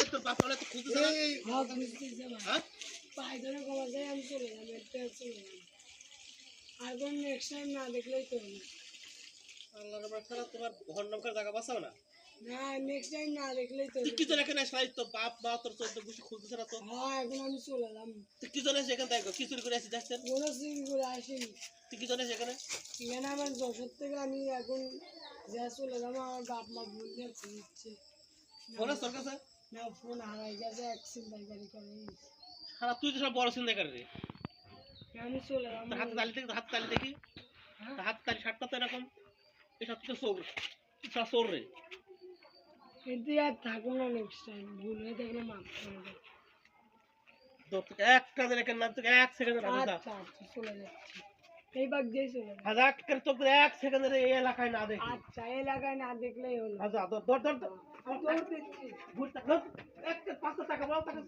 তোর বাপ তো খুঁজছে না হ্যাঁ বুঝতেছি হ্যাঁ পায়ে ধরে কমা যায় আমি চলে যাবো একটা চলে যাবো আর কোন নেক্সট টাইম না দেখলেই তো না আল্লাহর বাচ্চারা তোমার ঘর নামকার জায়গা বাঁচাও না না নেক্সট টাইম না দেখলেই তো তুই কি জন্য এখানে আসলাই তো বাপ মা তোর চোদ্দ গুছি খুঁজছে না তো হ্যাঁ এখন আমি চলে যাবো তুই কি জন্য এখানে দেখো কি চুরি করে আসিস যাচ্ছেন কোনো সিন করে আসিনি তুই কি জন্য এখানে এখানে আমার যশোর থেকে আমি এখন যা চলে যাবো আমার বাপ মা ভুল দিয়ে ফোন দিচ্ছে ফোন তোর কাছে না ফোন হারাই গেছে অ্যাক্সিডেন্ট গাড়ি করে সারা তুই তো সব বড় চিন্তা করে রে আমি চলে যাবো হাত তালি দেখি হাত তালি দেখি হাত তালি শার্টটা তো এরকম এসব তো চোর সব চোর রে কিন্তু আর থাকবো না নেক্সট টাইম ভুল হয়ে থাকলে মাফ করে দেবো একটা দিন এখানে নাম তোকে এক সেকেন্ডের হাতে আচ্ছা আচ্ছা চলে যাচ্ছি এই বাগ দিয়ে চলে যাবো হাজার করে তোকে এক সেকেন্ডের এই এলাকায় না দেখি আচ্ছা এলাকায় না দেখলেই হলো আচ্ছা ধর ধর ধর দৌড় দিচ্ছি ঘুরতে এক 500 টাকা বল টাকা